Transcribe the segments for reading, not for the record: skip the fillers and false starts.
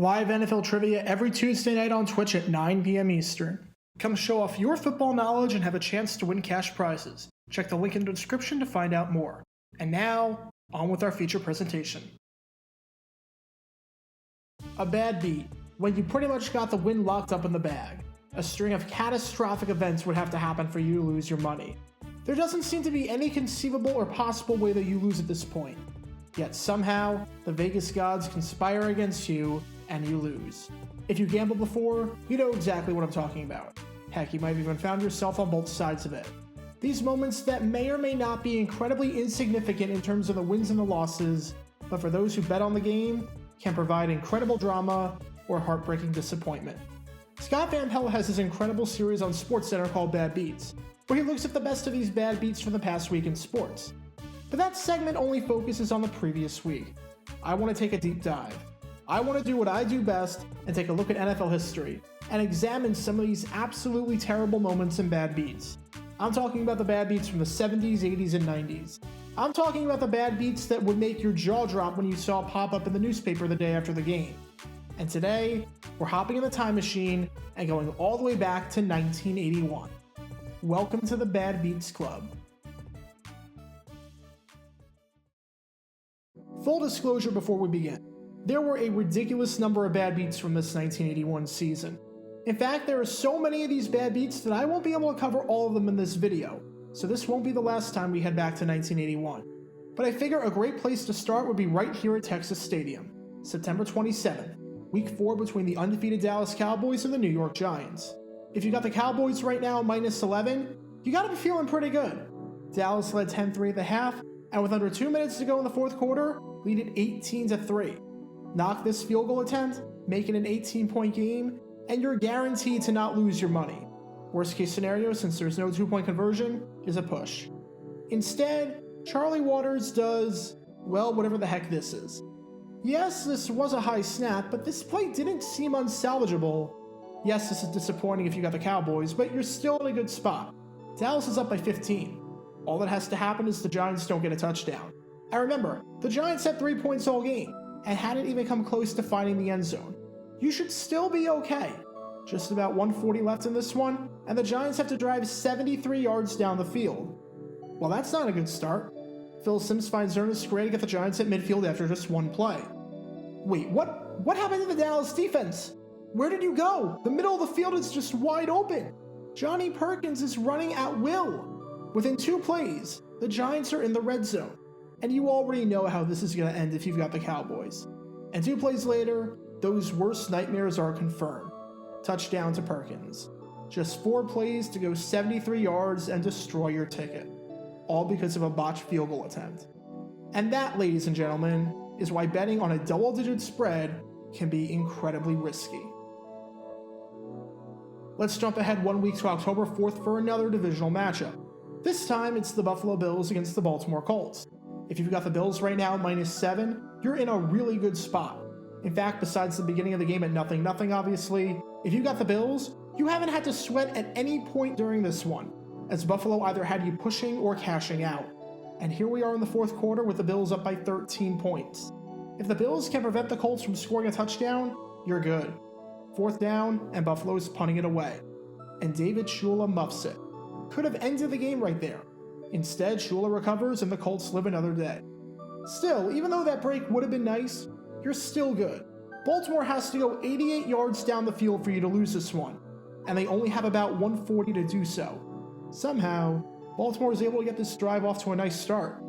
Live NFL trivia every Tuesday night on Twitch at 9 p.m. Eastern. Come show off your football knowledge and have a chance to win cash prizes. Check the link in the description to find out more. And now, on with our feature presentation. A bad beat, when you pretty much got the win locked up in the bag. A string of catastrophic events would have to happen for you to lose your money. There doesn't seem to be any conceivable or possible way that you lose at this point. Yet somehow, the Vegas gods conspire against you, and you lose. If you gambled before, you know exactly what I'm talking about. Heck, you might have even found yourself on both sides of it. These moments that may or may not be incredibly insignificant in terms of the wins and the losses, but for those who bet on the game, can provide incredible drama or heartbreaking disappointment. Scott Van Pelt has his incredible series on SportsCenter called Bad Beats, where he looks at the best of these bad beats from the past week in sports. But that segment only focuses on the previous week. I want to take a deep dive. I want to do what I do best and take a look at NFL history and examine some of these absolutely terrible moments and bad beats. I'm talking about the bad beats from the 70s, 80s, and 90s. I'm talking about the bad beats that would make your jaw drop when you saw it pop up in the newspaper the day after the game. And today, we're hopping in the time machine and going all the way back to 1981. Welcome to the Bad Beats Club. Full disclosure before we begin. There were a ridiculous number of bad beats from this 1981 season. In fact, there are so many of these bad beats that I won't be able to cover all of them in this video, so this won't be the last time we head back to 1981. But I figure a great place to start would be right here at Texas Stadium, September 27th, Week 4 between the undefeated Dallas Cowboys and the New York Giants. If you got the Cowboys right now minus 11, you gotta be feeling pretty good. Dallas led 10-3 at the half, and with under 2 minutes to go in the fourth quarter, leaded 18-3. Knock this field goal attempt, make it an 18-point game, and you're guaranteed to not lose your money. Worst case scenario, since there's no 2-point conversion, is a push. Instead, Charlie Waters does, well, whatever the heck this is. Yes, this was a high snap, but this play didn't seem unsalvageable. Yes, this is disappointing if you got the Cowboys, but you're still in a good spot. Dallas is up by 15. All that has to happen is the Giants don't get a touchdown. And remember, the Giants had 3 points all game, and hadn't even come close to finding the end zone. You should still be okay. Just about 140 left in this one, and the Giants have to drive 73 yards down the field. Well, that's not a good start. Phil Simms finds Ernest Gray to get the Giants at midfield after just one play. Wait, what happened to the Dallas defense? Where did you go? The middle of the field is just wide open. Johnny Perkins is running at will. Within 2 plays, the Giants are in the red zone. And you already know how this is going to end if you've got the Cowboys. And 2 plays later, those worst nightmares are confirmed. Touchdown to Perkins. Just 4 plays to go 73 yards and destroy your ticket. All because of a botched field goal attempt. And that, ladies and gentlemen, is why betting on a double-digit spread can be incredibly risky. Let's jump ahead 1 week to October 4th for another divisional matchup. This time, it's the Buffalo Bills against the Baltimore Colts. If you've got the Bills right now minus 7, you're in a really good spot. In fact, besides the beginning of the game at 0-0 obviously, if you got the Bills, you haven't had to sweat at any point during this one, as Buffalo either had you pushing or cashing out. And here we are in the fourth quarter with the Bills up by 13 points. If the Bills can prevent the Colts from scoring a touchdown, you're good. 4th down, and Buffalo is punting it away. And David Shula muffs it. Could have ended the game right there. Instead, Shula recovers and the Colts live another day. Still, even though that break would have been nice, you're still good. Baltimore has to go 88 yards down the field for you to lose this one, and they only have about 140 to do so. Somehow, Baltimore is able to get this drive off to a nice start.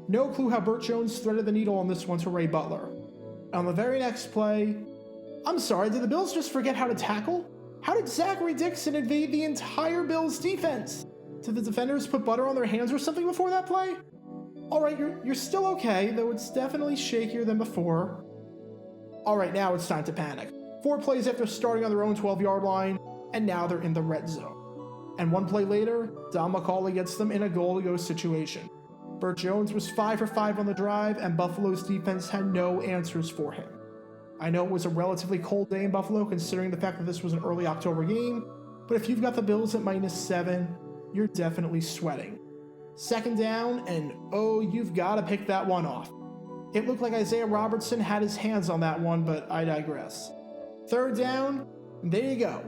No clue how Burt Jones threaded the needle on this one to Ray Butler. And on the very next play, I'm sorry, did the Bills just forget how to tackle? How did Zachary Dixon invade the entire Bills defense? Did the defenders put butter on their hands or something before that play? Alright, you're still okay, though it's definitely shakier than before. Alright, now it's time to panic. 4 plays after starting on their own 12-yard line, and now they're in the red zone. And 1 play later, Don McCauley gets them in a goal-to-go situation. Burt Jones was 5 for 5 on the drive, and Buffalo's defense had no answers for him. I know it was a relatively cold day in Buffalo considering the fact that this was an early October game, but if you've got the Bills at minus 7, you're definitely sweating. 2nd down, and oh, you've got to pick that one off. It looked like Isaiah Robertson had his hands on that one, but I digress. Third down, there you go.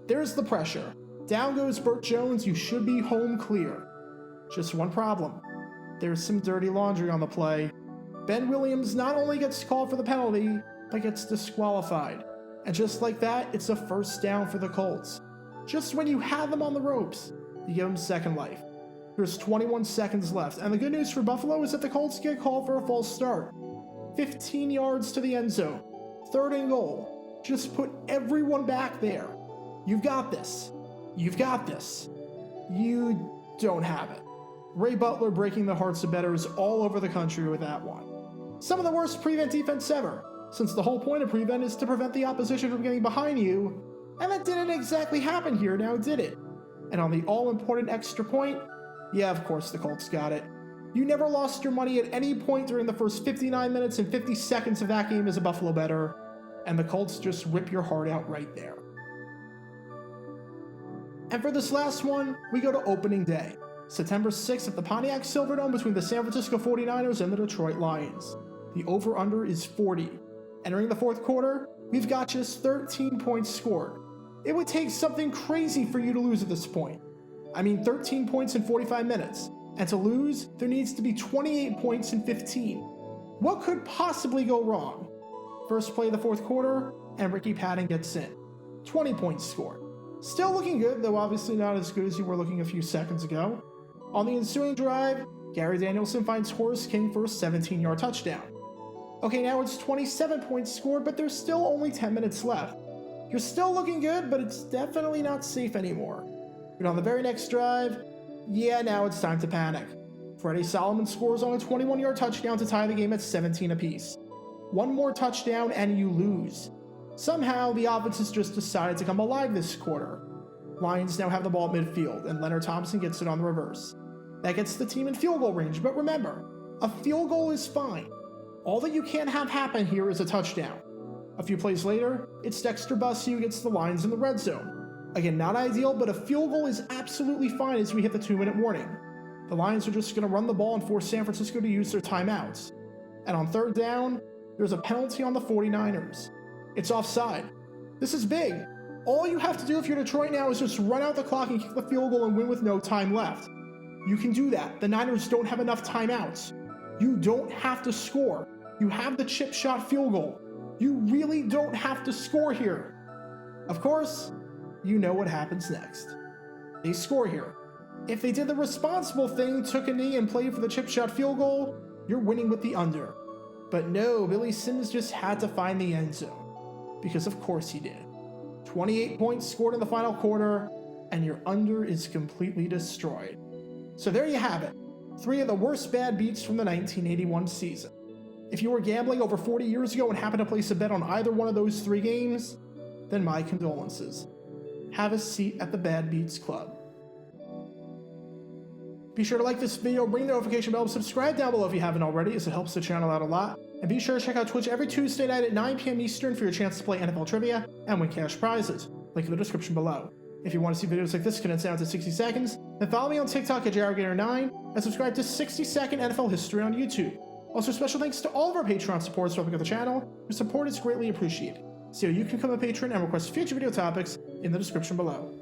There's the pressure. Down goes Burt Jones, you should be home clear. Just one problem. There's some dirty laundry on the play. Ben Williams not only gets called for the penalty, but gets disqualified. And just like that, it's a first down for the Colts. Just when you have them on the ropes, you give them second life. There's 21 seconds left, and the good news for Buffalo is that the Colts get called for a false start. 15 yards to the end zone. Third and goal. Just put everyone back there. You've got this. You've got this. You don't have it. Ray Butler breaking the hearts of bettors all over the country with that one. Some of the worst prevent defense ever, since the whole point of prevent is to prevent the opposition from getting behind you, and that didn't exactly happen here, now did it? And on the all-important extra point, yeah, of course the Colts got it. You never lost your money at any point during the first 59 minutes and 50 seconds of that game as a Buffalo bettor, and the Colts just rip your heart out right there. And for this last one, we go to opening day, September 6th at the Pontiac Silverdome between the San Francisco 49ers and the Detroit Lions. The over-under is 40. Entering the fourth quarter, we've got just 13 points scored. It would take something crazy for you to lose at this point. I mean 13 points in 45 minutes. And to lose, there needs to be 28 points in 15. What could possibly go wrong? First play of the fourth quarter, and Ricky Patton gets in. 20 points scored. Still looking good, though obviously not as good as you were looking a few seconds ago. On the ensuing drive, Gary Danielson finds Horace King for a 17-yard touchdown. Okay, now it's 27 points scored, but there's still only 10 minutes left. You're still looking good, but it's definitely not safe anymore. But on the very next drive, yeah, now it's time to panic. Freddie Solomon scores on a 21-yard touchdown to tie the game at 17 apiece. One more touchdown and you lose. Somehow, the offense has just decided to come alive this quarter. Lions now have the ball at midfield, and Leonard Thompson gets it on the reverse. That gets the team in field goal range, but remember, a field goal is fine. All that you can't have happen here is a touchdown. A few plays later, it's Dexter Bussey who gets the Lions in the red zone. Again, not ideal, but a field goal is absolutely fine as we hit the 2-minute warning. The Lions are just going to run the ball and force San Francisco to use their timeouts. And on third down, there's a penalty on the 49ers. It's offside. This is big. All you have to do if you're Detroit now is just run out the clock and kick the field goal and win with no time left. You can do that. The Niners don't have enough timeouts. You don't have to score. You have the chip shot field goal. You really don't have to score here. Of course, you know what happens next. They score here. If they did the responsible thing, took a knee and played for the chip shot field goal, you're winning with the under. But no, Billy Sims just had to find the end zone. Because of course he did. 28 points scored in the final quarter, and your under is completely destroyed. So there you have it. 3 of the worst bad beats from the 1981 season. If you were gambling over 40 years ago and happened to place a bet on either one of those 3 games, then my condolences. Have a seat at the Bad Beats Club. Be sure to like this video, ring the notification bell, subscribe down below if you haven't already, as it helps the channel out a lot. And be sure to check out Twitch every Tuesday night at 9 p.m. Eastern for your chance to play NFL trivia and win cash prizes. Link in the description below. If you want to see videos like this condensed down to 60 seconds, then follow me on TikTok at JarGator9 and subscribe to 60-second NFL history on YouTube. Also, special thanks to all of our Patreon supporters for helping out the channel. Your support is greatly appreciated. So you can become a patron and request future video topics in the description below.